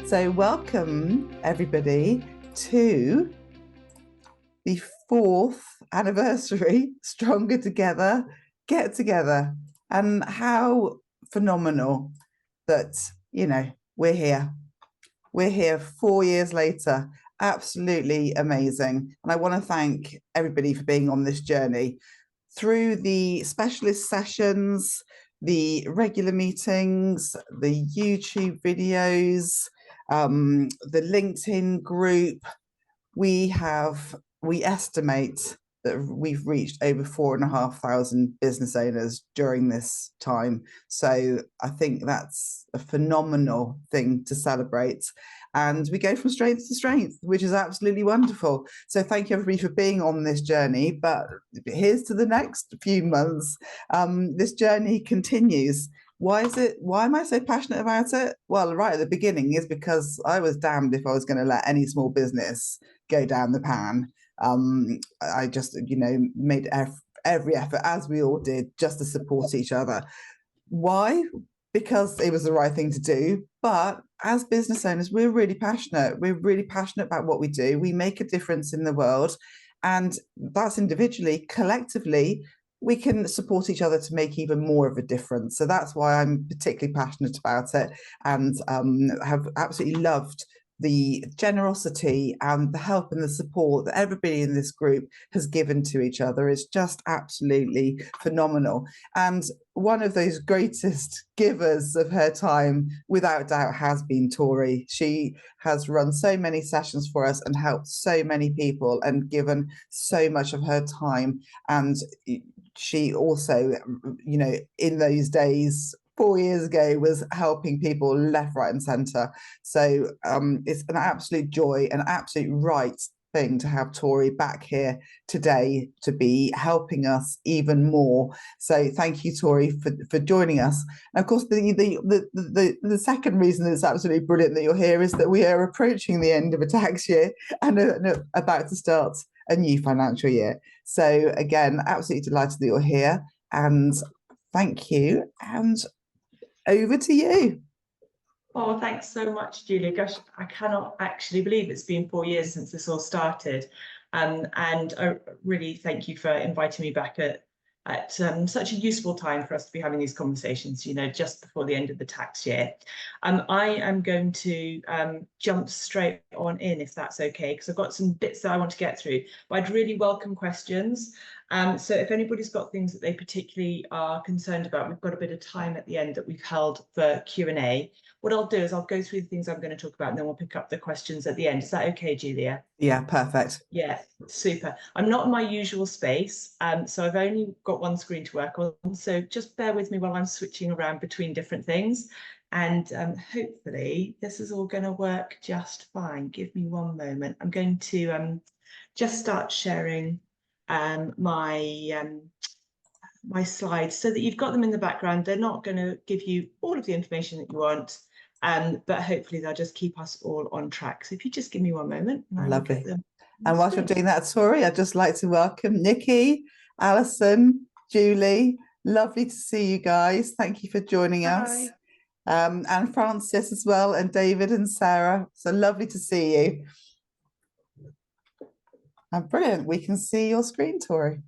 So welcome everybody to the 4th anniversary Stronger Together Get Together. And how phenomenal that, we're here. We're here 4 years later. Absolutely amazing. And I want to thank everybody for being on this journey through the specialist sessions, the regular meetings, the YouTube videos, the LinkedIn group. We estimate that we've reached over 4,500 business owners during this time. So I think that's a phenomenal thing to celebrate. And we go from strength to strength, which is absolutely wonderful. So thank you everybody for being on this journey. But here's to the next few months. This journey continues. Why am I so passionate about it? Well, right at the beginning is because I was damned if I was going to let any small business go down the pan. I just, made every effort, as we all did, just to support each other. Why? Because it was the right thing to do. But as business owners, we're really passionate. We're really passionate about what we do. We make a difference in the world. And that's individually. Collectively, we can support each other to make even more of a difference. So that's why I'm particularly passionate about it, and have absolutely loved the generosity and the help and the support that everybody in this group has given to each other. Is just absolutely phenomenal. And one of those greatest givers of her time, without doubt, has been Tory. She has run so many sessions for us and helped so many people and given so much of her time. And she also, in those days, 4 years ago, was helping people left, right and centre. So it's an absolute joy, an absolute right thing to have Tory back here today to be helping us even more. So thank you, Tory, for joining us. And of course, the second reason it's absolutely brilliant that you're here is that we are approaching the end of a tax year and about to start a new financial year. So again, absolutely delighted that you're here, and thank you. And over to you. Oh, thanks so much, Julia. Gosh, I cannot actually believe it's been 4 years since this all started. And I really thank you for inviting me back at such a useful time for us to be having these conversations, just before the end of the tax year. I am going to jump straight on in, if that's okay, because I've got some bits that I want to get through, but I'd really welcome questions. So if anybody's got things that they particularly are concerned about, we've got a bit of time at the end that we've held for Q&A. What I'll do is I'll go through the things I'm going to talk about, and then we'll pick up the questions at the end. Is that okay, Julia? Yeah, perfect. Yeah, super. I'm not in my usual space, so I've only got one screen to work on. So just bear with me while I'm switching around between different things. And hopefully this is all going to work just fine. Give me one moment. I'm going to just start sharing my slides so that you've got them in the background. They're not going to give you all of the information that you want, but hopefully they'll just keep us all on track. So if you just give me one moment. Lovely. And whilst you're doing that, Tory, I'd just like to welcome Nikki, Alison, Julie. Lovely to see you guys. Thank you for joining us. And Francis as well, and David and Sarah. So lovely to see you. And brilliant. We can see your screen, Tory.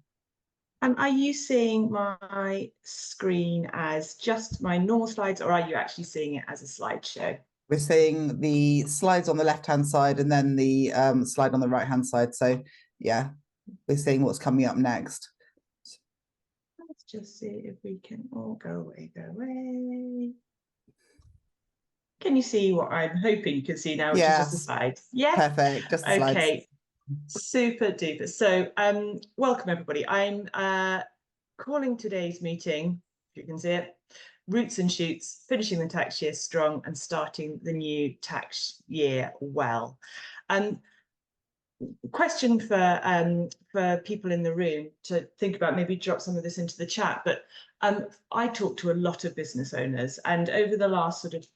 Are you seeing my screen as just my normal slides, or are you actually seeing it as a slideshow? We're seeing the slides on the left-hand side and then the slide on the right-hand side. So, yeah, we're seeing what's coming up next. Let's just see if we can all go away, go away. Can you see what I'm hoping you can see now, which is just the slide? Yeah. Perfect. Just the slides. Okay. Super duper. So welcome everybody. I'm calling today's meeting, if you can see it, Roots and Shoots, finishing the tax year strong and starting the new tax year well. Question for people in the room to think about, maybe drop some of this into the chat, but I talk to a lot of business owners, and over the last sort of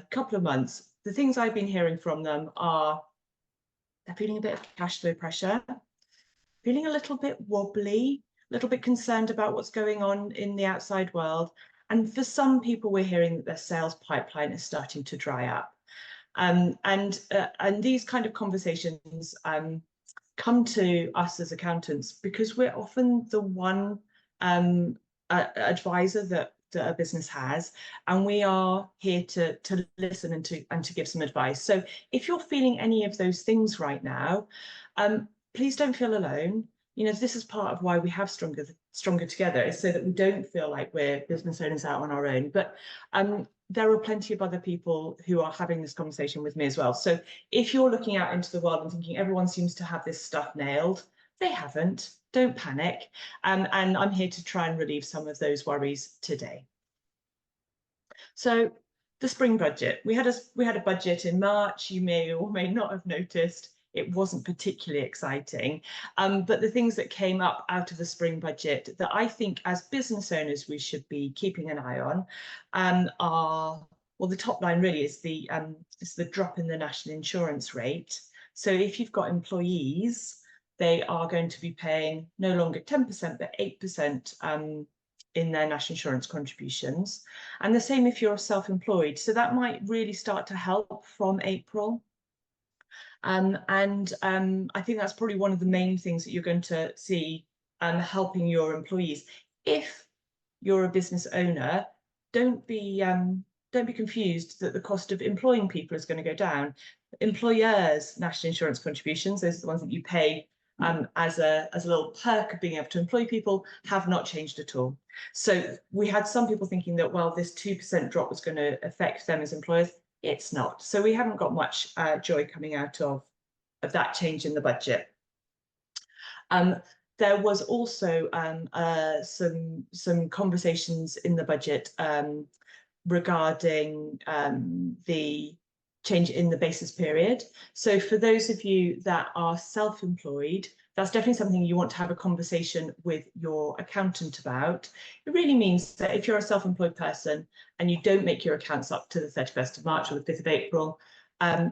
couple of months, the things I've been hearing from them are they're feeling a bit of cash flow pressure, feeling a little bit wobbly, a little bit concerned about what's going on in the outside world. And for some people, we're hearing that their sales pipeline is starting to dry up. And these kind of conversations come to us as accountants because we're often the one advisor that a business has, and we are here to listen and to give some advice. So if you're feeling any of those things right now, please don't feel alone. You know, this is part of why we have Stronger Together, is so that we don't feel like we're business owners out on our own. But there are plenty of other people who are having this conversation with me as well. So if you're looking out into the world and thinking everyone seems to have this stuff nailed, they haven't. Don't panic. And I'm here to try and relieve some of those worries today. So the spring budget. We had a budget in March. You may or may not have noticed it wasn't particularly exciting. But the things that came up out of the spring budget that I think as business owners we should be keeping an eye on are, well, the top line really is the drop in the national insurance rate. So if you've got employees, they are going to be paying no longer 10%, but 8% in their national insurance contributions. And the same if you're self-employed. So that might really start to help from April. I think that's probably one of the main things that you're going to see helping your employees. If you're a business owner, don't be confused that the cost of employing people is going to go down. Employers' national insurance contributions, those are the ones that you pay as a little perk of being able to employ people, have not changed at all. So we had some people thinking that, well, this 2% drop was going to affect them as employers. It's not. So we haven't got much joy coming out of that change in the budget. There was also some conversations in the budget regarding the change in the basis period. So for those of you that are self-employed, that's definitely something you want to have a conversation with your accountant about. It really means that if you're a self-employed person and you don't make your accounts up to the 31st of March or the 5th of April,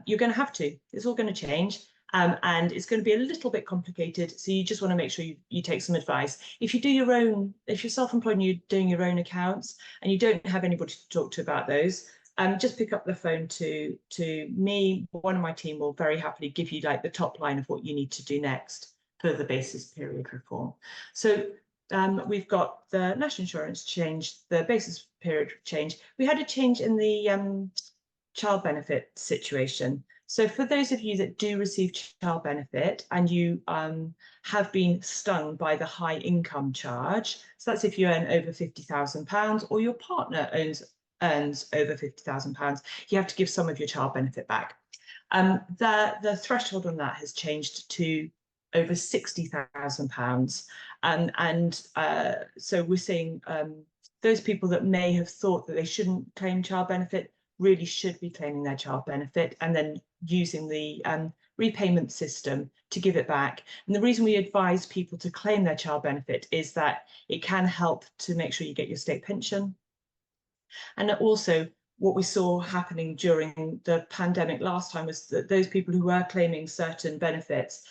you're going to have to. It's all going to change. And it's going to be a little bit complicated. So you just want to make sure you take some advice. If you're self-employed and you're doing your own accounts and you don't have anybody to talk to about those, just pick up the phone to me. One of my team will very happily give you like the top line of what you need to do next for the basis period reform. So we've got the national insurance change, the basis period change. We had a change in the child benefit situation. So for those of you that do receive child benefit and you have been stung by the high income charge, so that's if you earn over £50,000 or your partner earns over £50,000, you have to give some of your child benefit back. The threshold on that has changed to over £60,000. So we're seeing those people that may have thought that they shouldn't claim child benefit really should be claiming their child benefit and then using the repayment system to give it back. And the reason we advise people to claim their child benefit is that it can help to make sure you get your state pension. And also what we saw happening during the pandemic last time was that those people who were claiming certain benefits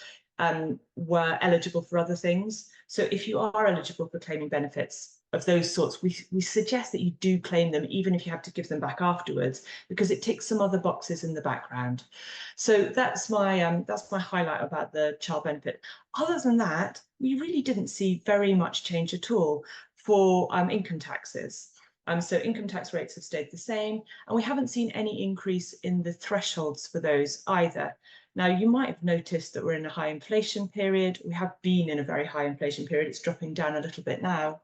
were eligible for other things. So if you are eligible for claiming benefits of those sorts, we suggest that you do claim them, even if you have to give them back afterwards, because it ticks some other boxes in the background. So that's my highlight about the child benefit. Other than that, we really didn't see very much change at all for income taxes. So income tax rates have stayed the same, and we haven't seen any increase in the thresholds for those either. Now, you might have noticed that we're in a high inflation period. We have been in a very high inflation period. It's dropping down a little bit now.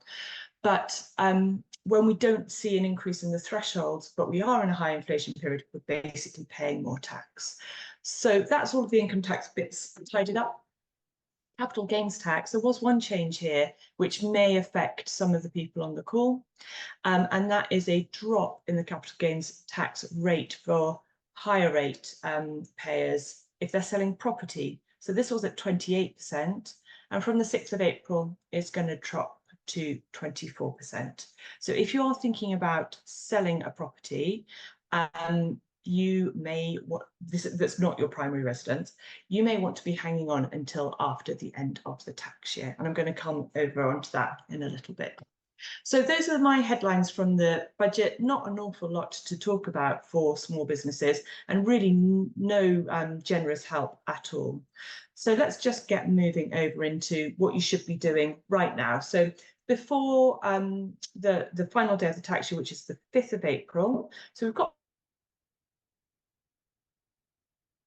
But when we don't see an increase in the thresholds, but we are in a high inflation period, we're basically paying more tax. So that's all of the income tax bits tidied up. Capital gains tax, there was one change here which may affect some of the people on the call, and that is a drop in the capital gains tax rate for higher rate payers if they're selling property. So this was at 28%, and from the 6th of April, it's going to drop to 24%. So if you're thinking about selling a property, you may that's not your primary residence, you may want to be hanging on until after the end of the tax year. And I'm going to come over onto that in a little bit. So those are my headlines from the budget. Not an awful lot to talk about for small businesses, and really no generous help at all. So let's just get moving over into what you should be doing right now. So before the final day of the tax year, which is the 5th of April. So we've got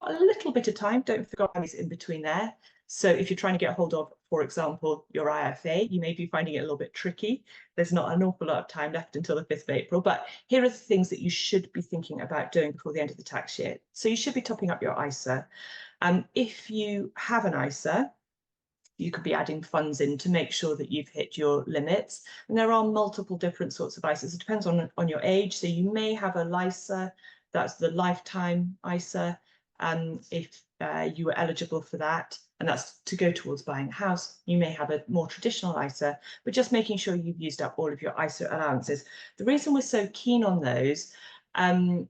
a little bit of time. Don't forget it's in between there. So if you're trying to get hold of, for example, your IFA, you may be finding it a little bit tricky. There's not an awful lot of time left until the 5th of April, but here are the things that you should be thinking about doing before the end of the tax year. So you should be topping up your ISA. If you have an ISA, you could be adding funds in to make sure that you've hit your limits. And there are multiple different sorts of ISAs. It depends on your age. So you may have a LISA, that's the lifetime ISA, if you were eligible for that, and that's to go towards buying a house. You may have a more traditional ISA, but just making sure you've used up all of your ISA allowances. The reason we're so keen on those, I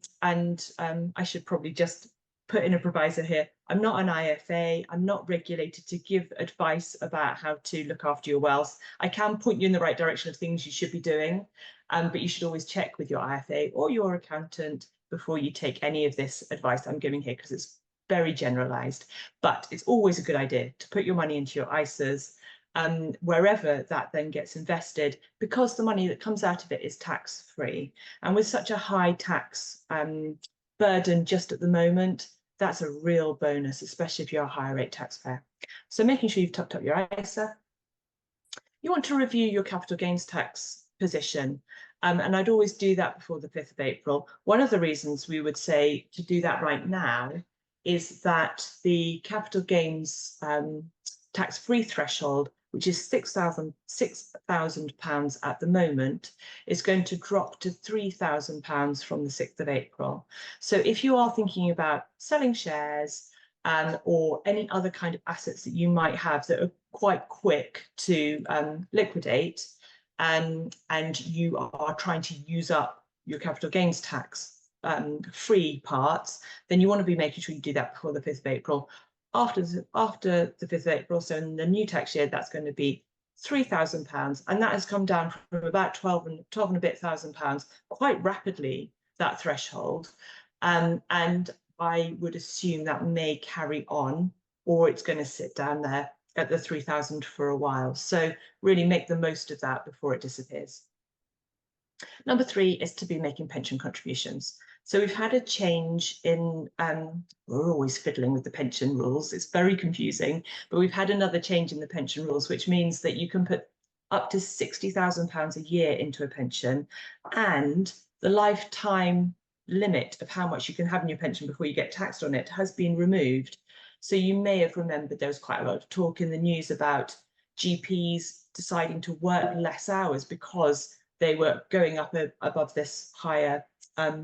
should probably just put in a proviso here, I'm not an IFA, I'm not regulated to give advice about how to look after your wealth. I can point you in the right direction of things you should be doing, but you should always check with your IFA or your accountant before you take any of this advice I'm giving here, because it's very generalized. But it's always a good idea to put your money into your ISAs, wherever that then gets invested, because the money that comes out of it is tax-free. And with such a high tax burden just at the moment, that's a real bonus, especially if you're a higher rate taxpayer. So making sure you've topped up your ISA. You want to review your capital gains tax position. And I'd always do that before the 5th of April. One of the reasons we would say to do that right now is that the capital gains tax-free threshold, which is £6,000 at the moment, is going to drop to £3,000 from the 6th of April. So if you are thinking about selling shares or any other kind of assets that you might have that are quite quick to liquidate, and you are trying to use up your capital gains tax free parts, then you want to be making sure you do that before the 5th of April. After the 5th of April, so in the new tax year, that's going to be £3,000, and that has come down from about 12 and a bit thousand pounds quite rapidly, that threshold. And I would assume that may carry on, or it's going to sit down there at the 3,000 for a while. So really make the most of that before it disappears. Number 3 is to be making pension contributions. So we've had a change in, we're always fiddling with the pension rules. It's very confusing, but we've had another change in the pension rules, which means that you can put up to £60,000 a year into a pension, and the lifetime limit of how much you can have in your pension before you get taxed on it has been removed. So you may have remembered there was quite a lot of talk in the news about GPs deciding to work less hours because they were going up above this higher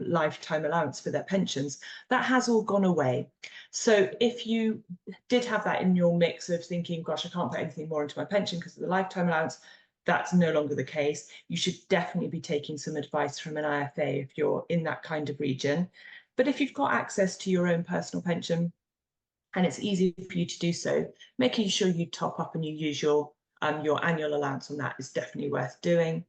lifetime allowance for their pensions. That has all gone away. So if you did have that in your mix of thinking, gosh, I can't put anything more into my pension because of the lifetime allowance, that's no longer the case. You should definitely be taking some advice from an IFA if you're in that kind of region. But if you've got access to your own personal pension, and it's easy for you to do so, making sure you top up and you use your annual allowance on that is definitely worth doing.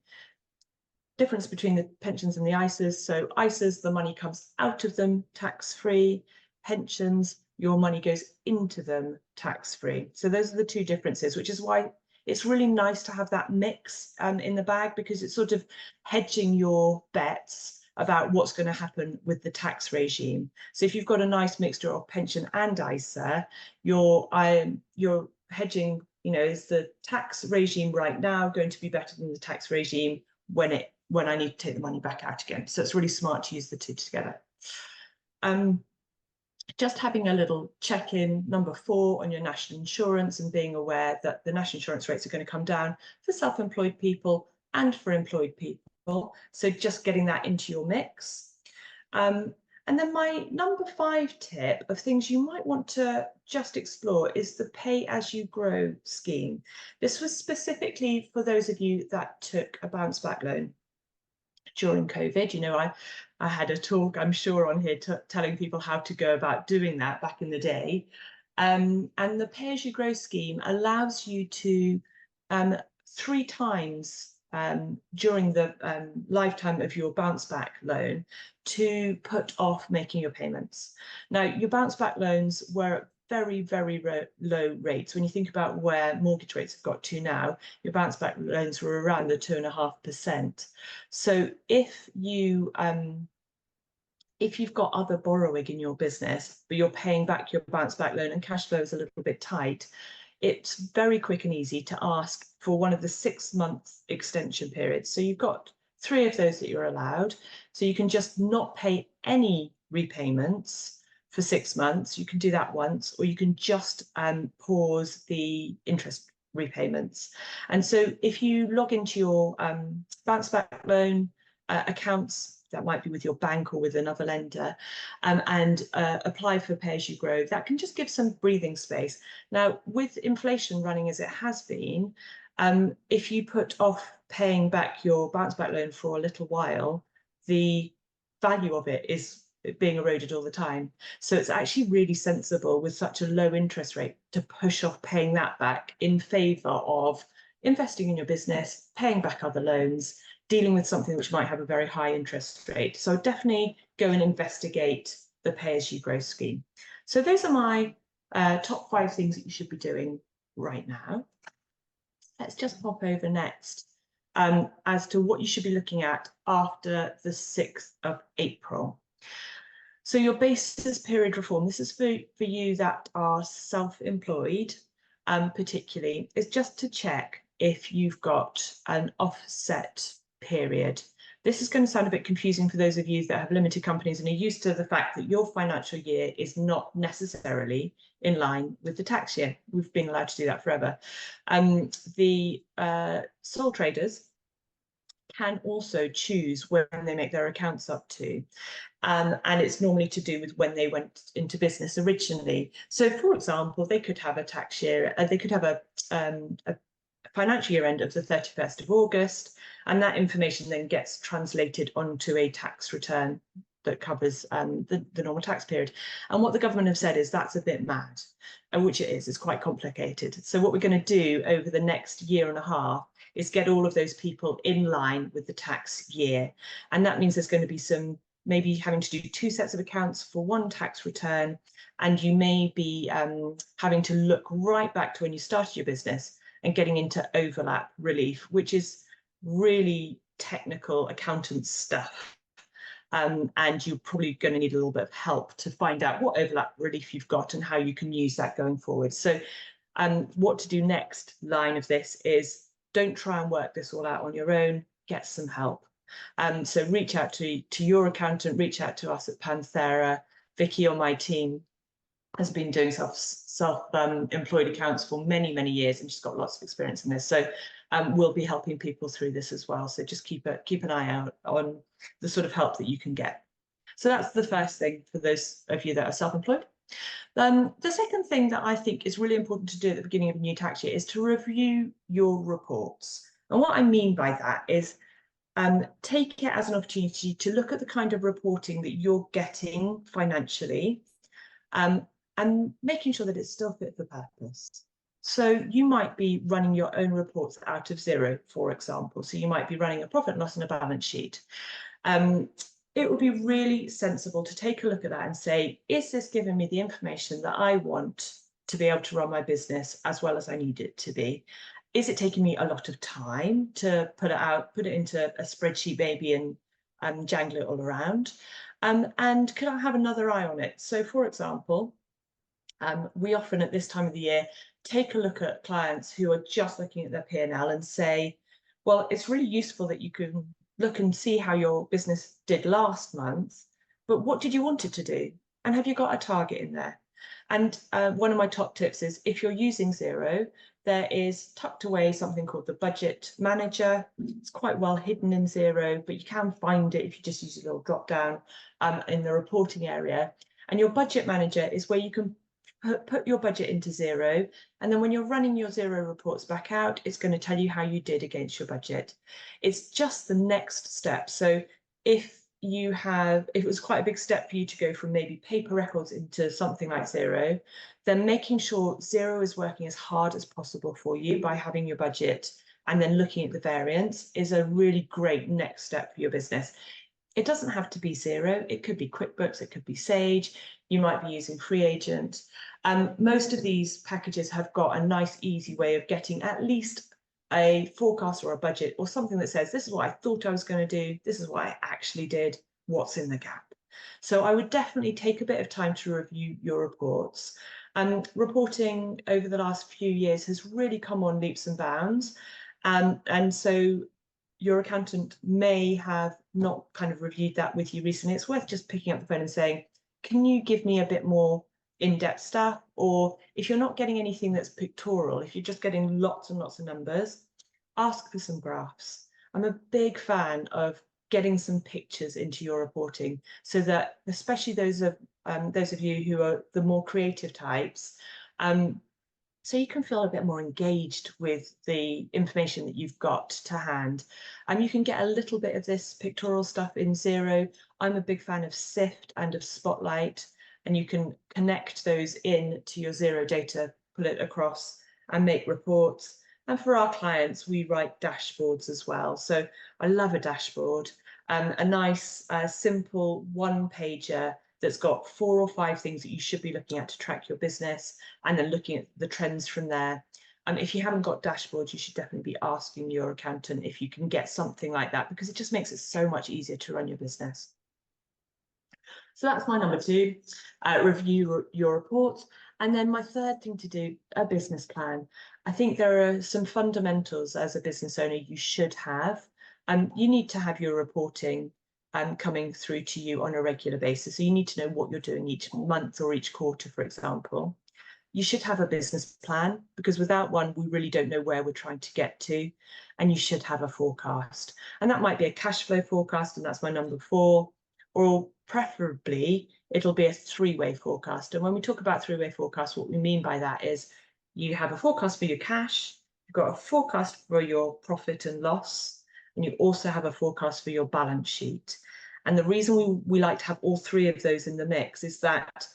Difference between the pensions and the ISAs. So ISAs, the money comes out of them tax-free. Pensions, your money goes into them tax-free. So those are the two differences, which is why it's really nice to have that mix in the bag, because it's sort of hedging your bets about what's going to happen with the tax regime. So if you've got a nice mixture of pension and ISA, you're hedging, is the tax regime right now going to be better than the tax regime when I need to take the money back out again? So it's really smart to use the two together. Just having a little check-in, number 4, on your national insurance, and being aware that the national insurance rates are going to come down for self-employed people and for employed people. So just getting that into your mix. And then my number 5 tip of things you might want to just explore is the pay as you grow scheme. This was specifically for those of you that took a bounce back loan during COVID. I had a talk, I'm sure, on here telling people how to go about doing that back in the day. And the pay as you grow scheme allows you to 3 times during the lifetime of your bounce back loan to put off making your payments. Now, your bounce back loans were at very, very low rates. When you think about where mortgage rates have got to now, your bounce back loans were around the 2.5%. So if you've got other borrowing in your business, but you're paying back your bounce back loan and cash flow is a little bit tight, it's very quick and easy to ask for one of the 6-month extension periods. So you've got 3 of those that you're allowed. So you can just not pay any repayments for 6 months. You can do that once, or you can just pause the interest repayments. And so if you log into your bounce back loan accounts, that might be with your bank or with another lender, and apply for pay as you grow, that can just give some breathing space. Now, with inflation running as it has been, if you put off paying back your bounce back loan for a little while, the value of it is being eroded all the time. So it's actually really sensible with such a low interest rate to push off paying that back in favour of investing in your business, paying back other loans, dealing with something which might have a very high interest rate. So definitely go and investigate the pay as you grow scheme. So those are my top 5 things that you should be doing right now. Let's just pop over next as to what you should be looking at after the 6th of April. So your basis period reform, this is for you that are self-employed, particularly, is just to check if you've got an offset period. This is going to sound a bit confusing for those of you that have limited companies and are used to the fact that your financial year is not necessarily in line with the tax year. We've been allowed to do that forever. The sole traders can also choose when they make their accounts up to. And it's normally to do with when they went into business originally. So, for example, they could have a tax year, they could have a financial year end of the 31st of August, and that information then gets translated onto a tax return that covers the normal tax period. And what the government have said is that's a bit mad, which it is, it's quite complicated. So what we're going to do over the next year and a half is get all of those people in line with the tax year. And that means there's going to be some maybe having to do 2 sets of accounts for one tax return, and you may be having to look right back to when you started your business and getting into overlap relief, which is really technical accountant stuff. And you're probably going to need a little bit of help to find out what overlap relief you've got and how you can use that going forward. So what to do next line of this is don't try and work this all out on your own, get some help. So reach out to your accountant, reach out to us at Panthera. Vicky on my team has been doing self-employed accounts for many, many years, and she's got lots of experience in this. So we'll be helping people through this as well. So just keep an eye out on the sort of help that you can get. So that's the first thing for those of you that are self-employed. The second thing that I think is really important to do at the beginning of a new tax year is to review your reports. And what I mean by that is take it as an opportunity to look at the kind of reporting that you're getting financially, and making sure that it's still fit for purpose. So you might be running your own reports out of Xero, for example. So you might be running a profit and loss and a balance sheet. It would be really sensible to take a look at that and say, is this giving me the information that I want to be able to run my business as well as I need it to be? Is it taking me a lot of time to put it into a spreadsheet maybe and jangle it all around? And could I have another eye on it? So, for example, we often at this time of the year take a look at clients who are just looking at their P&L and say, well, it's really useful that you can look and see how your business did last month, but what did you want it to do? And have you got a target in there? And one of my top tips is if you're using Xero, there is tucked away something called the budget manager. It's quite well hidden in Xero, but you can find it if you just use a little drop down in the reporting area. And your budget manager is where you can put your budget into Xero, and then when you're running your Xero reports back out, it's going to tell you how you did against your budget. It's just the next step. So if it was quite a big step for you to go from maybe paper records into something like Xero, then making sure Xero is working as hard as possible for you by having your budget and then looking at the variance is a really great next step for your business. It doesn't have to be Xero. It could be QuickBooks, it could be Sage. You might be using Free Agent. Most of these packages have got a nice, easy way of getting at least a forecast or a budget or something that says, this is what I thought I was going to do. This is what I actually did. What's in the gap? So I would definitely take a bit of time to review your reports. Reporting over the last few years has really come on leaps and bounds. And so your accountant may have not kind of reviewed that with you recently. It's worth just picking up the phone and saying, can you give me a bit more in-depth stuff? Or if you're not getting anything that's pictorial, if you're just getting lots and lots of numbers, ask for some graphs. I'm a big fan of getting some pictures into your reporting so that, especially those of you who are the more creative types, so you can feel a bit more engaged with the information that you've got to hand. And you can get a little bit of this pictorial stuff in Xero. I'm a big fan of Sift and of Spotlight, and you can connect those in to your Xero data, pull it across and make reports. And for our clients, we write dashboards as well. So I love a dashboard, a nice, simple one-pager that's got 4 or 5 things that you should be looking at to track your business, and then looking at the trends from there. If you haven't got dashboards, you should definitely be asking your accountant if you can get something like that, because it just makes it so much easier to run your business. So that's my number 2, review your reports. And then my third thing to do, a business plan. I think there are some fundamentals as a business owner you should have. You need to have your reporting coming through to you on a regular basis. So you need to know what you're doing each month or each quarter, for example. You should have a business plan, because without one, we really don't know where we're trying to get to. And you should have a forecast. And that might be a cash flow forecast, and that's my number 4, or preferably it'll be a 3-way forecast. And when we talk about 3-way forecast, what we mean by that is you have a forecast for your cash, you've got a forecast for your profit and loss, and you also have a forecast for your balance sheet. And the reason we like to have all 3 of those in the mix is that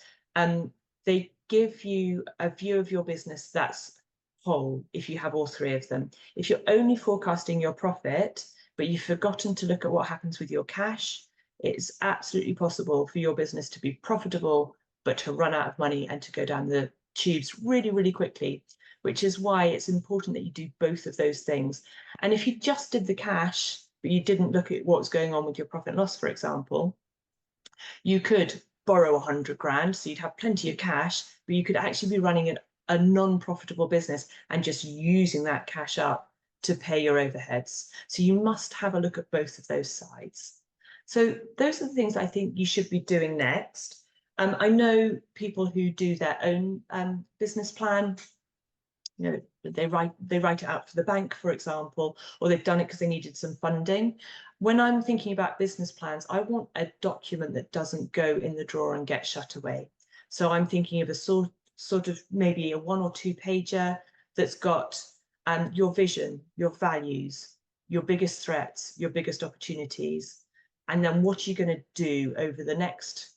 they give you a view of your business that's whole if you have all 3 of them. If you're only forecasting your profit, but you've forgotten to look at what happens with your cash, it's absolutely possible for your business to be profitable, but to run out of money and to go down the tubes really, really quickly, which is why it's important that you do both of those things. And if you just did the cash, but you didn't look at what's going on with your profit and loss, for example, you could borrow 100 grand, so you'd have plenty of cash, but you could actually be running a non-profitable business and just using that cash up to pay your overheads. So you must have a look at both of those sides. So those are the things I think you should be doing next. I know people who do their own business plan. You know, they write it out for the bank, for example, or they've done it because they needed some funding. When I'm thinking about business plans, I want a document that doesn't go in the drawer and get shut away. So I'm thinking of a sort of maybe a 1 or 2 pager that's got your vision, your values, your biggest threats, your biggest opportunities, and then what you're going to do over the next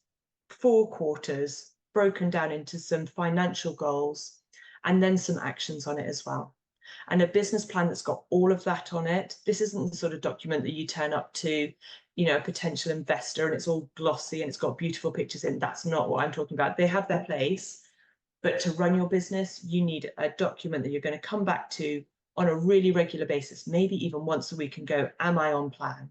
4 quarters, broken down into some financial goals, and then some actions on it as well. And a business plan that's got all of that on it. This isn't the sort of document that you turn up to, you know, a potential investor and it's all glossy and it's got beautiful pictures in. That's not what I'm talking about. They have their place, but to run your business, you need a document that you're going to come back to on a really regular basis, maybe even once a week, and go, am I on plan?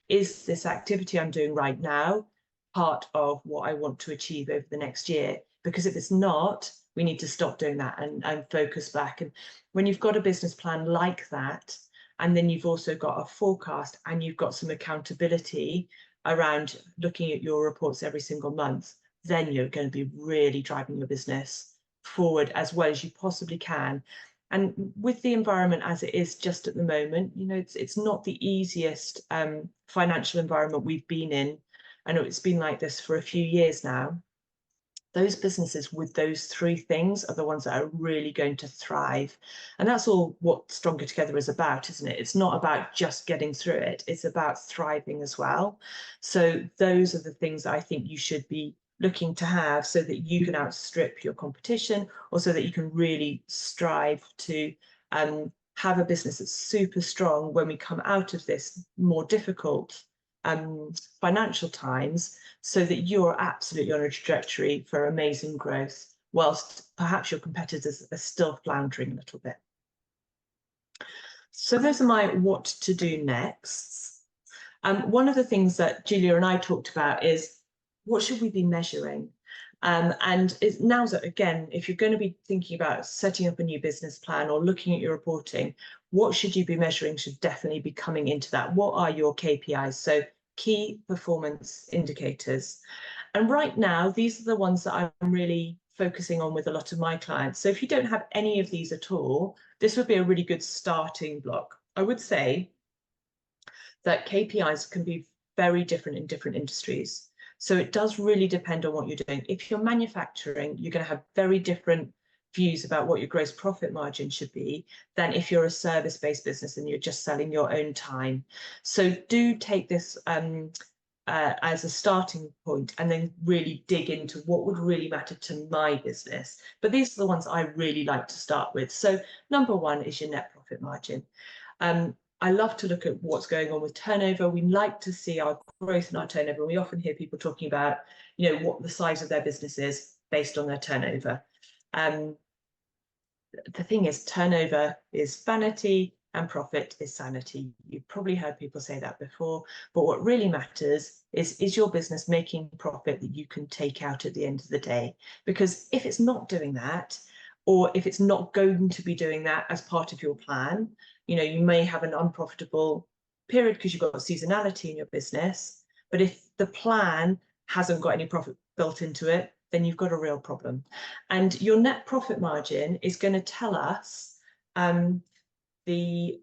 Is this activity I'm doing right now part of what I want to achieve over the next year? Because if it's not, we need to stop doing that and focus back. And when you've got a business plan like that, and then you've also got a forecast and you've got some accountability around looking at your reports every single month, then you're going to be really driving your business forward as well as you possibly can. And with the environment as it is just at the moment, you know, it's not the easiest financial environment we've been in. I know it's been like this for a few years now. Those businesses with those 3 things are the ones that are really going to thrive. And that's all what Stronger Together is about, isn't it? It's not about just getting through it. It's about thriving as well. So those are the things that I think you should be looking to have so that you can outstrip your competition, or so that you can really strive to have a business that's super strong when we come out of this more difficult financial times, so that you're absolutely on a trajectory for amazing growth, whilst perhaps your competitors are still floundering a little bit. So those are my what to do next. One of the things that Julia and I talked about is, what should we be measuring? And now's again, if you're going to be thinking about setting up a new business plan or looking at your reporting, what should you be measuring should definitely be coming into that. What are your KPIs? So key performance indicators. And right now, these are the ones that I'm really focusing on with a lot of my clients. So if you don't have any of these at all, this would be a really good starting block. I would say that KPIs can be very different in different industries. So it does really depend on what you're doing. If you're manufacturing, you're going to have very different views about what your gross profit margin should be than if you're a service-based business and you're just selling your own time. So do take this as a starting point, and then really dig into what would really matter to my business. But these are the ones I really like to start with. So number one is your net profit margin. I love to look at what's going on with turnover. We like to see our growth in our turnover. We often hear people talking about, what the size of their business is based on their turnover. The thing is, turnover is vanity and profit is sanity. You've probably heard people say that before, but what really matters is your business making profit that you can take out at the end of the day? Because if it's not doing that, or if it's not going to be doing that as part of your plan, you may have an unprofitable period because you've got seasonality in your business. But if the plan hasn't got any profit built into it, then you've got a real problem. And your net profit margin is going to tell us the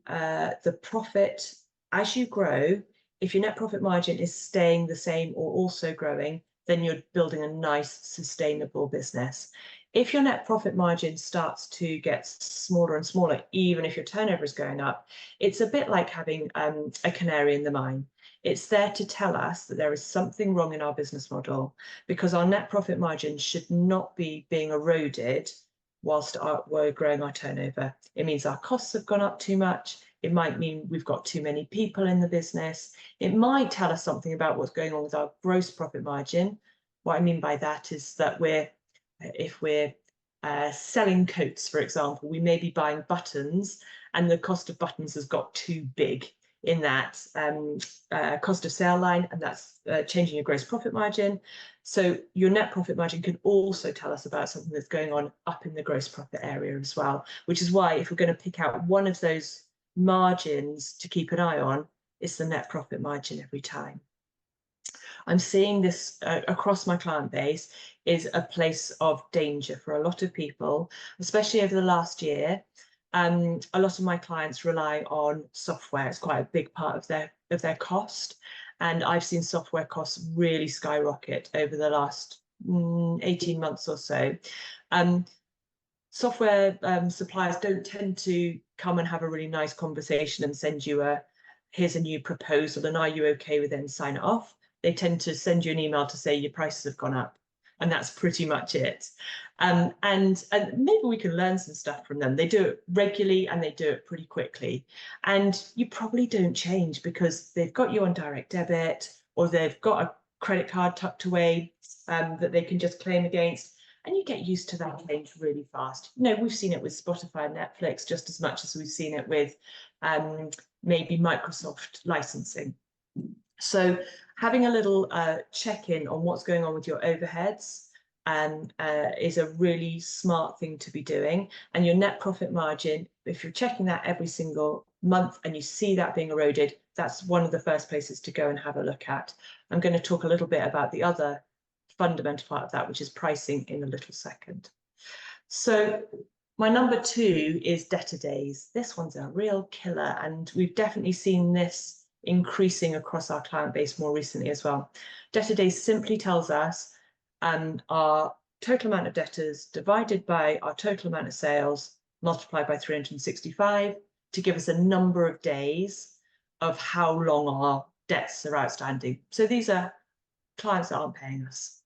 profit as you grow. If your net profit margin is staying the same or also growing, then you're building a nice, sustainable business. If your net profit margin starts to get smaller and smaller, even if your turnover is going up, it's a bit like having a canary in the mine. It's there to tell us that there is something wrong in our business model, because our net profit margin should not be being eroded whilst we're growing our turnover. It means our costs have gone up too much. It might mean we've got too many people in the business. It might tell us something about what's going on with our gross profit margin. What I mean by that is that if we're selling coats, for example, we may be buying buttons, and the cost of buttons has got too big in that cost of sale line, and that's changing your gross profit margin. So your net profit margin can also tell us about something that's going on up in the gross profit area as well, which is why if we're going to pick out one of those margins to keep an eye on, it's the net profit margin every time. I'm seeing this across my client base is a place of danger for a lot of people, especially over the last year. A lot of my clients rely on software. It's quite a big part of their cost, and I've seen software costs really skyrocket over the last 18 months or so. Software suppliers don't tend to come and have a really nice conversation and send you here's a new proposal and are you okay with then sign it off. They tend to send you an email to say your prices have gone up, and that's pretty much it. And maybe we can learn some stuff from them. They do it regularly and they do it pretty quickly. And you probably don't change because they've got you on direct debit, or they've got a credit card tucked away that they can just claim against. And you get used to that change really fast. We've seen it with Spotify and Netflix just as much as we've seen it with maybe Microsoft licensing. So having a little check-in on what's going on with your overheads is a really smart thing to be doing. And your net profit margin, if you're checking that every single month and you see that being eroded, that's one of the first places to go and have a look at. I'm going to talk a little bit about the other fundamental part of that, which is pricing, in a little second. So my number 2 is debtor days. This one's a real killer, and we've definitely seen this increasing across our client base more recently as well. Debtor days simply tells us our total amount of debtors divided by our total amount of sales multiplied by 365 to give us a number of days of how long our debts are outstanding. So these are clients that aren't paying us.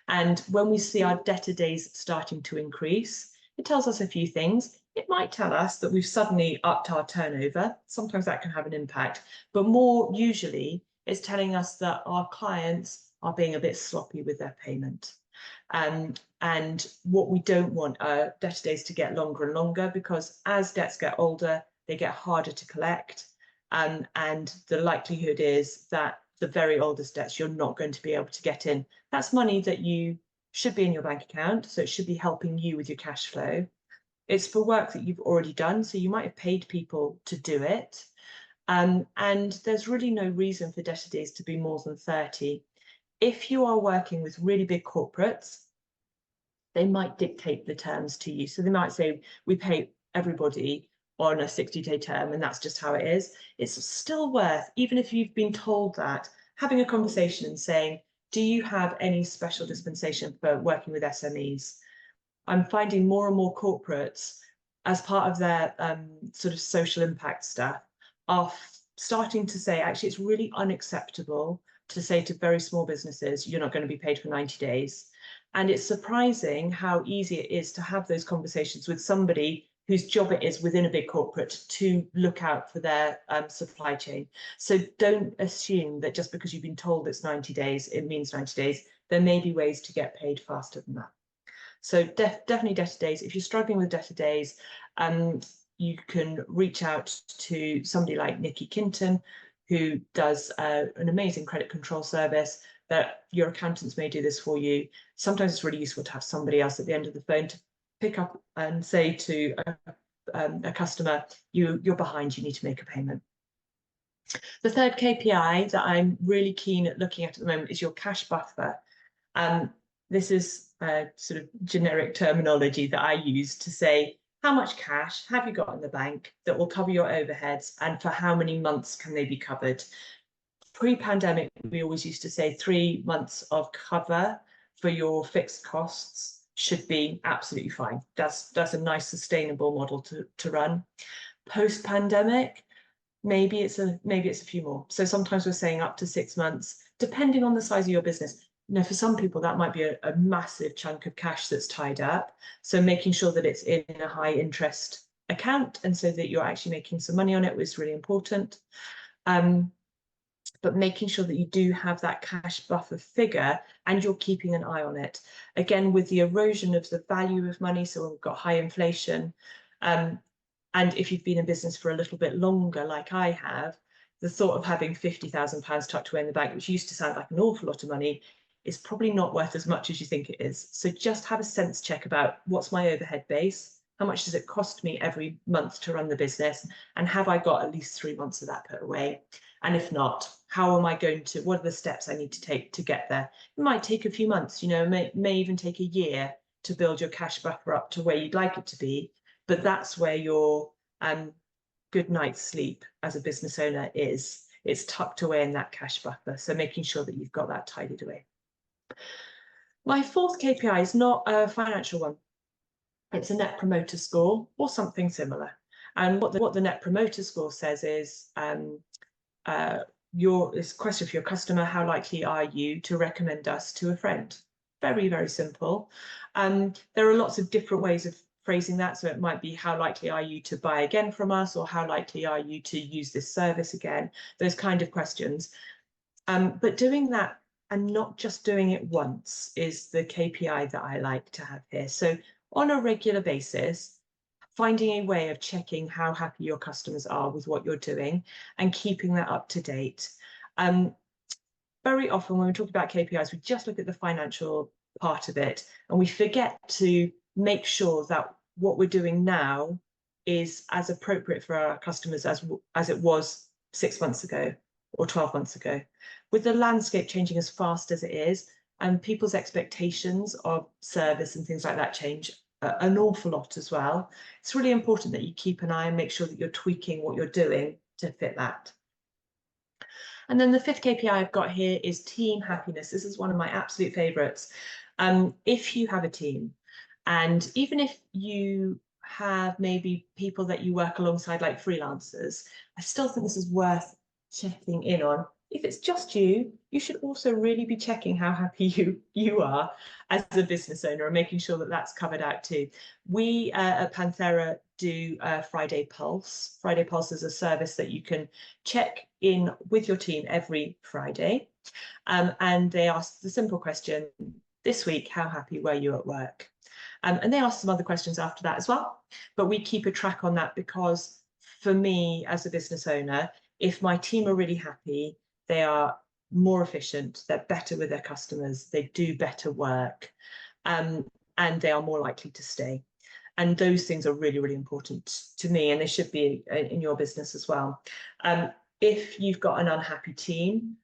And when we see our debtor days starting to increase, it tells us a few things. It might tell us that we've suddenly upped our turnover. Sometimes that can have an impact, but more usually it's telling us that our clients are being a bit sloppy with their payment. And what we don't want are debtor days to get longer and longer, because as debts get older, they get harder to collect. And the likelihood is that the very oldest debts you're not going to be able to get in. That's money that you should be in your bank account, so it should be helping you with your cash flow. It's for work that you've already done, so you might have paid people to do it. And there's really no reason for debtor days to be more than 30. If you are working with really big corporates, they might dictate the terms to you. So they might say, we pay everybody on a 60-day term, and that's just how it is. It's still worth, even if you've been told that, having a conversation and saying, do you have any special dispensation for working with SMEs? I'm finding more and more corporates, as part of their sort of social impact stuff, are starting to say, actually, it's really unacceptable to say to very small businesses, you're not going to be paid for 90 days. And it's surprising how easy it is to have those conversations with somebody whose job it is within a big corporate to look out for their supply chain. So don't assume that just because you've been told it's 90 days, it means 90 days. There may be ways to get paid faster than that. So definitely debtor days. If you're struggling with debtor days, you can reach out to somebody like Nikki Kinton, who does an amazing credit control service. That your accountants may do this for you. Sometimes it's really useful to have somebody else at the end of the phone to pick up and say to a customer, you're behind, you need to make a payment. The third KPI that I'm really keen at looking at the moment is your cash buffer. This is sort of generic terminology that I use to say, how much cash have you got in the bank that will cover your overheads, and for how many months can they be covered? Pre-pandemic, we always used to say 3 months of cover for your fixed costs should be absolutely fine. That's a nice sustainable model to run. Post-pandemic, maybe it's a few more. So sometimes we're saying up to 6 months, depending on the size of your business. You know, for some people that might be a massive chunk of cash that's tied up. So making sure that it's in a high interest account, and so that you're actually making some money on it was really important. But making sure that you do have that cash buffer figure and you're keeping an eye on it. Again, with the erosion of the value of money, so we've got high inflation, and if you've been in business for a little bit longer, like I have, the thought of having £50,000 tucked away in the bank, which used to sound like an awful lot of money, is probably not worth as much as you think it is. So just have a sense check about, what's my overhead base? How much does it cost me every month to run the business? And have I got at least 3 months of that put away? And if not, how am I going to, what are the steps I need to take to get there? It might take a few months, you know, may even take a year to build your cash buffer up to where you'd like it to be. But that's where your good night's sleep as a business owner is. It's tucked away in that cash buffer. So making sure that you've got that tidied away. My fourth KPI is not a financial one. It's a net promoter score or something similar. And what the net promoter score says is, this question for your customer: how likely are you to recommend us to a friend? Very, very simple. There are lots of different ways of phrasing that. So it might be, how likely are you to buy again from us, or how likely are you to use this service again? Those kind of questions. But doing that and not just doing it once is the KPI that I like to have here. So on a regular basis, finding a way of checking how happy your customers are with what you're doing and keeping that up to date. Very often when we talk about KPIs, we just look at the financial part of it, and we forget to make sure that what we're doing now is as appropriate for our customers as it was 6 months ago or 12 months ago. With the landscape changing as fast as it is, and people's expectations of service and things like that change an awful lot as well, it's really important that you keep an eye and make sure that you're tweaking what you're doing to fit that. And then the fifth KPI I've got here is team happiness. This is one of my absolute favorites. If you have a team, and even if you have maybe people that you work alongside like freelancers, I still think this is worth checking in on. if it's just you, you should also really be checking how happy you are as a business owner and making sure that that's covered out too. We at Panthera do Friday Pulse. Friday Pulse is a service that you can check in with your team every Friday. And they ask the simple question, this week, how happy were you at work? And they ask some other questions after that as well. But we keep a track on that because for me as a business owner, if my team are really happy, they are more efficient, they're better with their customers, they do better work, and they are more likely to stay. And those things are really, really important to me, and they should be in your business as well. If you've got an unhappy team,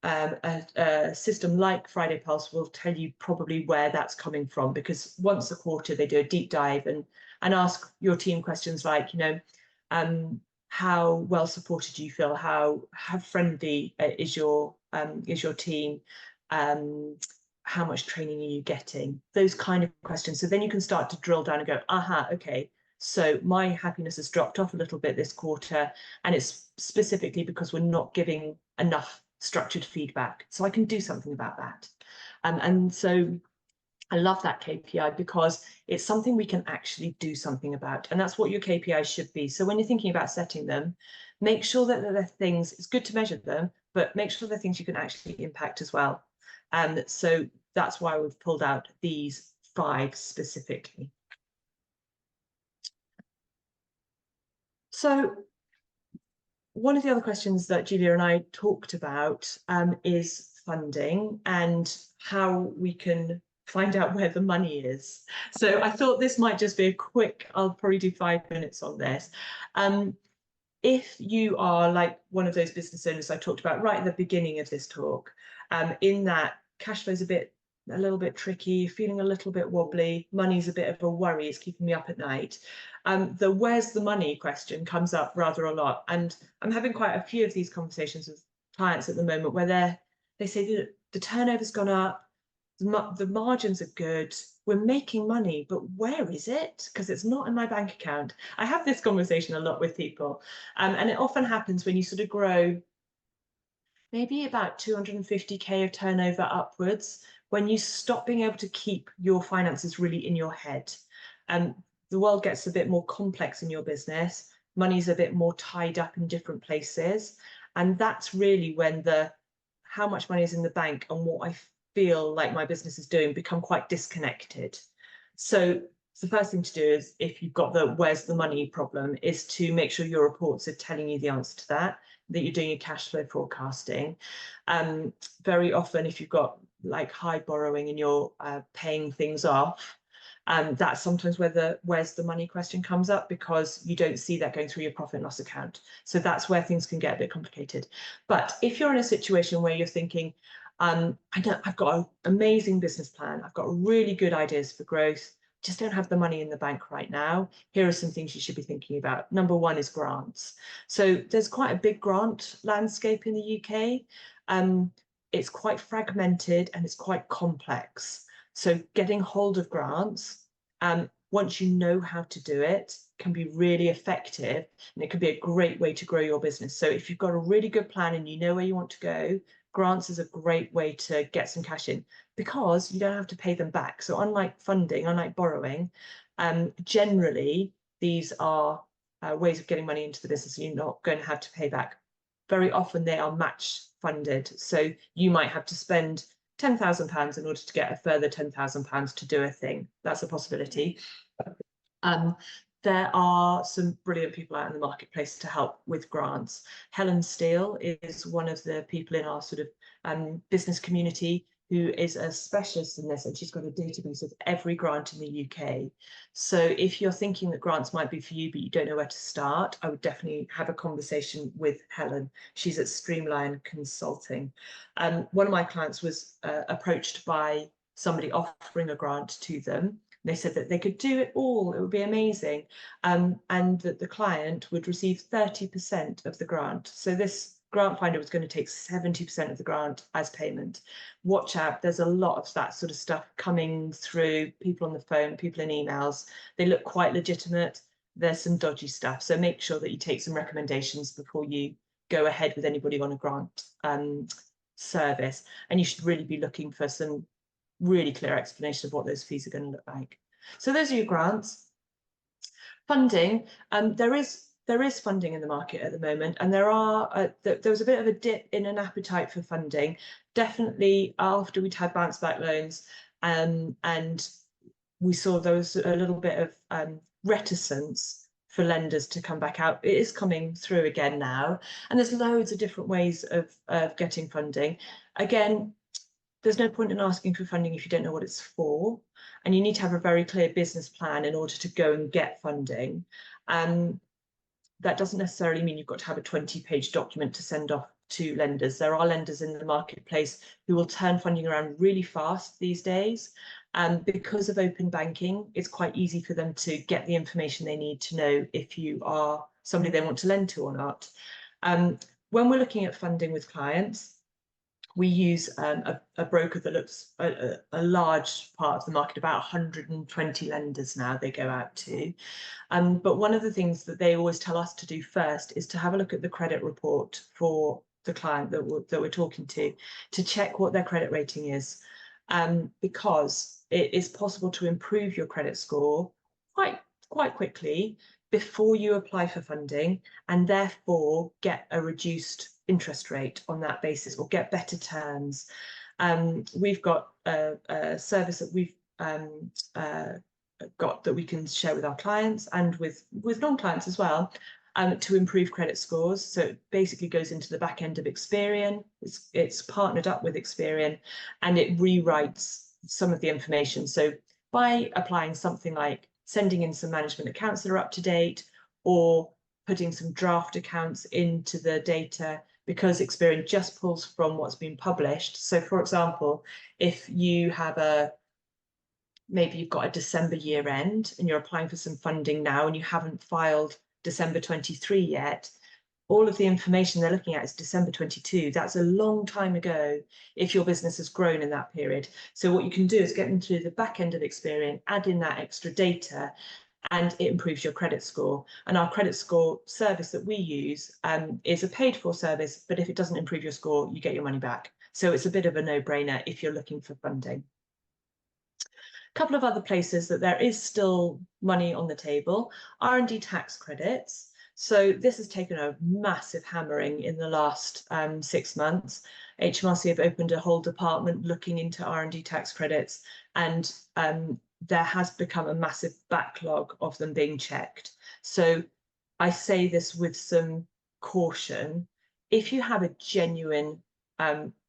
a system like Friday Pulse will tell you probably where that's coming from, because once a quarter they do a deep dive and ask your team questions like, how well supported do you feel, how friendly is your team, how much training are you getting, those kind of questions. So then you can start to drill down and go, aha, okay, so my happiness has dropped off a little bit this quarter, and it's specifically because we're not giving enough structured feedback, so I can do something about that. And so I love that KPI because it's something we can actually do something about, and that's what your KPIs should be. So when you're thinking about setting them, make sure that they're things, it's good to measure them, but make sure they're things you can actually impact as well. And so that's why we've pulled out these 5 specifically. So one of the other questions that Julia and I talked about is funding and how we can find out where the money is. So I thought this might just be a quick, I'll probably do 5 minutes on this. If you are like one of those business owners I talked about right at the beginning of this talk, in that cash flow is a little bit tricky, feeling a little bit wobbly, money's a bit of a worry, it's keeping me up at night. The where's the money question comes up rather a lot. And I'm having quite a few of these conversations with clients at the moment where they say that the turnover's gone up, the margins are good, we're making money, but where is it? Because it's not in my bank account. I have this conversation a lot with people, and it often happens when you sort of grow maybe about 250k of turnover upwards, when you stop being able to keep your finances really in your head. The world gets a bit more complex in your business, money's a bit more tied up in different places, and that's really when how much money is in the bank and what I feel like my business is doing become quite disconnected. So the first thing to do is, if you've got the where's the money problem, is to make sure your reports are telling you the answer to that you're doing your cash flow forecasting. Very often, if you've got like high borrowing and you're paying things off, that's sometimes where the where's the money question comes up, because you don't see that going through your profit and loss account. So that's where things can get a bit complicated. But if you're in a situation where you're thinking, I've got an amazing business plan, I've got really good ideas for growth, just don't have the money in the bank right now, here are some things you should be thinking about. Number 1 is grants. So there's quite a big grant landscape in the UK. It's quite fragmented and it's quite complex. So getting hold of grants, once you know how to do it, can be really effective, and it can be a great way to grow your business. So if you've got a really good plan and you know where you want to go, grants is a great way to get some cash in, because you don't have to pay them back. So unlike funding, unlike borrowing, generally these are ways of getting money into the business you're not going to have to pay back. Very often they are match funded, so you might have to spend £10,000 in order to get a further £10,000 to do a thing. That's a possibility. There are some brilliant people out in the marketplace to help with grants. Helen Steele is one of the people in our sort of business community who is a specialist in this, and she's got a database of every grant in the UK. So if you're thinking that grants might be for you, but you don't know where to start, I would definitely have a conversation with Helen. She's at Streamline Consulting. One of my clients was approached by somebody offering a grant to them. They said that they could do it all, it would be amazing, and that the client would receive 30% of the grant. So this grant finder was going to take 70% of the grant as payment. Watch out, there's a lot of that sort of stuff coming through, people on the phone, people in emails. They look quite legitimate, there's some dodgy stuff, so make sure that you take some recommendations before you go ahead with anybody on a grant service. And you should really be looking for some really clear explanation of what those fees are going to look like. So those are your grants. Funding, there is funding in the market at the moment, and there was a bit of a dip in an appetite for funding, definitely after we'd had bounce back loans, and we saw there was a little bit of reticence for lenders to come back out. It is coming through again now, and there's loads of different ways of getting funding. Again, there's no point in asking for funding if you don't know what it's for, and you need to have a very clear business plan in order to go and get funding. That doesn't necessarily mean you've got to have a 20-page document to send off to lenders. There are lenders in the marketplace who will turn funding around really fast these days. And because of open banking, it's quite easy for them to get the information they need to know if you are somebody they want to lend to or not. When we're looking at funding with clients, we use a broker that looks at a large part of the market, about 120 lenders now they go out to. But one of the things that they always tell us to do first is to have a look at the credit report for the client that we're talking to check what their credit rating is, because it is possible to improve your credit score quite quickly before you apply for funding, and therefore get a reduced interest rate on that basis, or get better terms. We've got a service that we've got that we can share with our clients and with non-clients as well, to improve credit scores. So it basically goes into the back end of Experian. It's partnered up with Experian, and it rewrites some of the information. So by applying something like sending in some management accounts that are up to date, or putting some draft accounts into the data, because Experian just pulls from what's been published. So for example, if you have maybe you've got a December year end and you're applying for some funding now and you haven't filed December 23 yet, all of the information they're looking at is December 22. That's a long time ago if your business has grown in that period. So what you can do is get into the back end of Experian, add in that extra data, and it improves your credit score. And our credit score service that we use is a paid for service, but if it doesn't improve your score, you get your money back. So it's a bit of a no-brainer if you're looking for funding. A couple of other places that there is still money on the table: R&D tax credits. So this has taken a massive hammering in the last 6 months. HMRC have opened a whole department looking into R&D tax credits, and there has become a massive backlog of them being checked. So I say this with some caution. If you have a genuine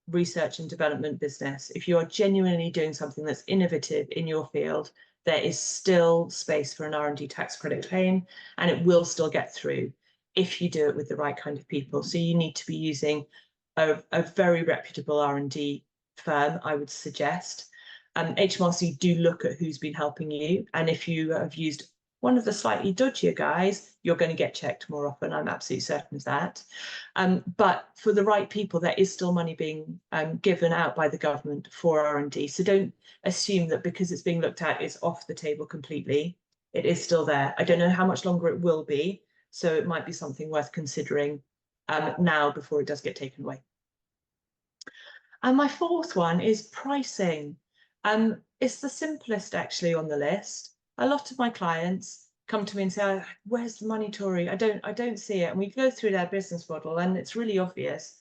research and development business, if you are genuinely doing something that's innovative in your field, there is still space for an R&D tax credit claim, and it will still get through if you do it with the right kind of people. So you need to be using a very reputable R&D firm, I would suggest. HMRC do look at who's been helping you, and if you have used one of the slightly dodgier guys, you're going to get checked more often. I'm absolutely certain of that. But for the right people, there is still money being given out by the government for R&D. So don't assume that because it's being looked at, it's off the table completely. It is still there. I don't know how much longer it will be, so it might be something worth considering now before it does get taken away. And my fourth one is pricing. It's the simplest actually on the list. A lot of my clients come to me and say, oh, where's the money, Tory? I don't see it. And we go through their business model, and it's really obvious.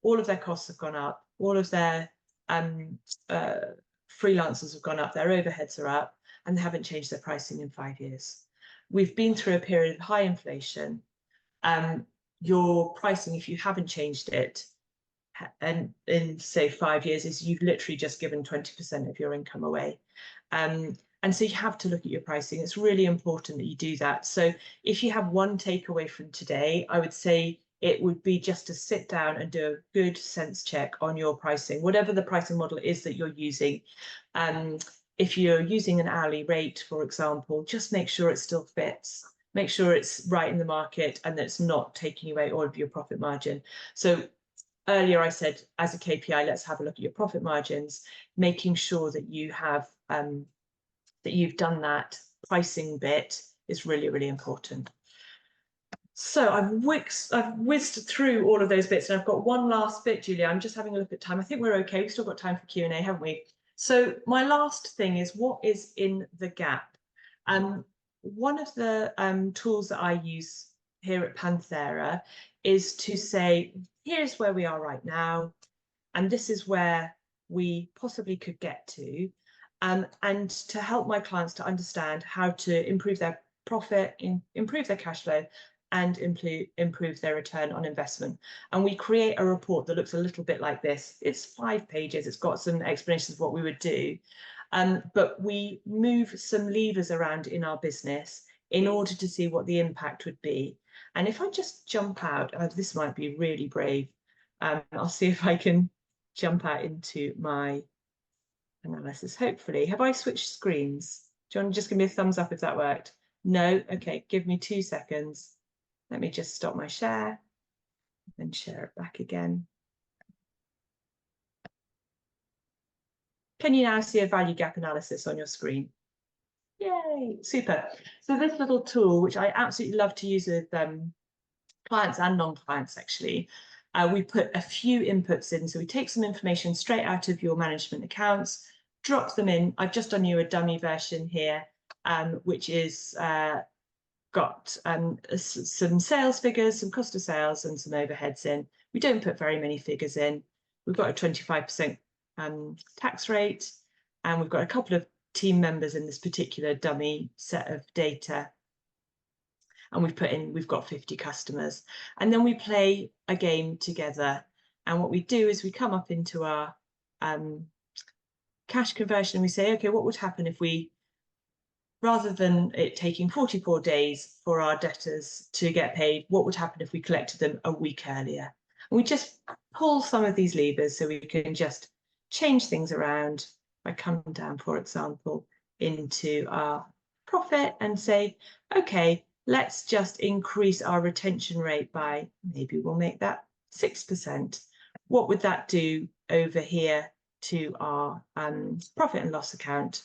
All of their costs have gone up. All of their freelancers have gone up. Their overheads are up, and they haven't changed their pricing in 5 years. We've been through a period of high inflation. Your pricing, if you haven't changed it, and in say 5 years, is you've literally just given 20% of your income away. And so you have to look at your pricing. It's really important that you do that. So if you have one takeaway from today, I would say it would be just to sit down and do a good sense check on your pricing, whatever the pricing model is that you're using. If you're using an hourly rate, for example, just make sure it still fits. Make sure it's right in the market and that it's not taking away all of your profit margin. So earlier I said, as a KPI, let's have a look at your profit margins, making sure that you have that you've done that pricing bit is really, really important. So I've whizzed through all of those bits, and I've got one last bit, Julia. I'm just having a look at time. I think we're okay. We've still got time for Q&A, haven't we? So my last thing is, what is in the gap? One of the tools that I use here at Panthera is to say, here's where we are right now, and this is where we possibly could get to, and to help my clients to understand how to improve their profit, improve their cash flow, and improve their return on investment. And we create a report that looks a little bit like this. It's 5 pages. It's got some explanations of what we would do. But we move some levers around in our business in order to see what the impact would be. And if I just jump out, this might be really brave. I'll see if I can jump out into my analysis. Hopefully, have I switched screens? Do you want to just give me a thumbs up if that worked? No? Okay, give me 2 seconds. Let me just stop my share and share it back again. Can you now see a value gap analysis on your screen? Yay, super. So this little tool, which I absolutely love to use with clients and non-clients actually, we put a few inputs in. So we take some information straight out of your management accounts, drop them in. I've just done you a dummy version here, which is got some sales figures, some cost of sales, and some overheads in. We don't put very many figures in. We've got a 25% tax rate, and we've got a couple of team members in this particular dummy set of data. And we've got 50 customers. And then we play a game together. And what we do is we come up into our cash conversion and we say, okay, what would happen if we, rather than it taking 44 days for our debtors to get paid, what would happen if we collected them a week earlier? And we just pull some of these levers so we can just change things around. I come down, for example, into our profit and say, okay, let's just increase our retention rate by, maybe we'll make that 6%. What would that do over here to our profit and loss account?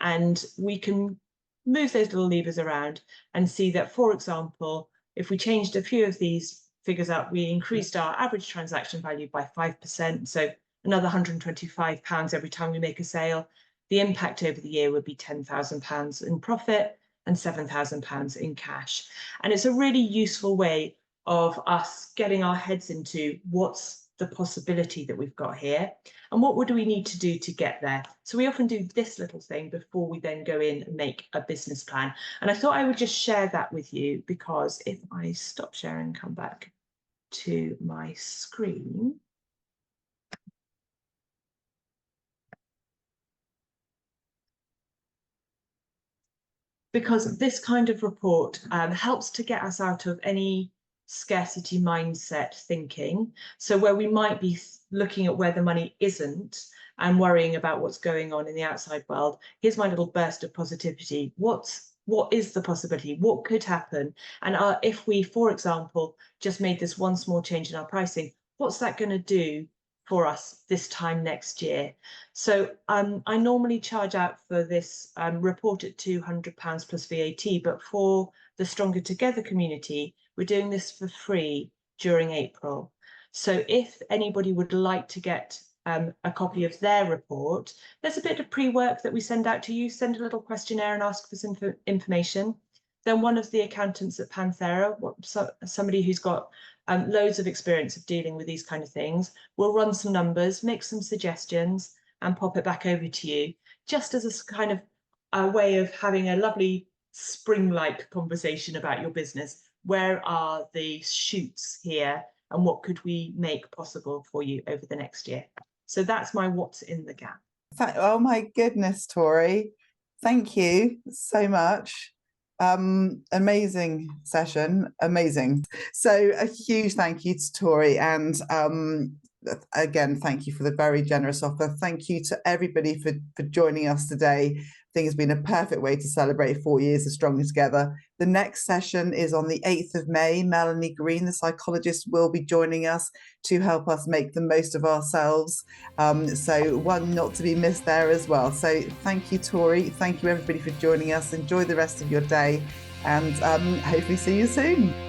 And we can move those little levers around and see that, for example, if we changed a few of these figures up, we increased our average transaction value by 5%. So another £125 every time we make a sale. The impact over the year would be £10,000 in profit and £7,000 in cash. And it's a really useful way of us getting our heads into what's the possibility that we've got here and what would we need to do to get there. So we often do this little thing before we then go in and make a business plan. And I thought I would just share that with you, because if I stop sharing and come back to my screen, because this kind of report helps to get us out of any scarcity mindset thinking. So where we might be looking at where the money isn't and worrying about what's going on in the outside world, here's my little burst of positivity. What is the possibility? What could happen? And if we, for example, just made this one small change in our pricing, what's that going to do for us this time next year? So I normally charge out for this report at £200 plus VAT, but for the Stronger Together community, we're doing this for free during April. So if anybody would like to get a copy of their report, there's a bit of pre-work that we send out to you. Send a little questionnaire and ask for some information. Then one of the accountants at Panthera, somebody who's got loads of experience of dealing with these kind of things, will run some numbers, make some suggestions, and pop it back over to you, just as a kind of a way of having a lovely spring-like conversation about your business. Where are the shoots here, and what could we make possible for you over the next year? So that's my what's in the gap. Oh my goodness, Tory. Thank you so much. Amazing session, amazing. So a huge thank you to Tory, and again, thank you for the very generous offer. Thank you to everybody for joining us today. I think it's been a perfect way to celebrate 4 years of Stronger Together. The next session is on the 8th of May. Melanie Green, the psychologist, will be joining us to help us make the most of ourselves. So one not to be missed there as well. So thank you, Tory. Thank you, everybody, for joining us. Enjoy the rest of your day, and hopefully see you soon.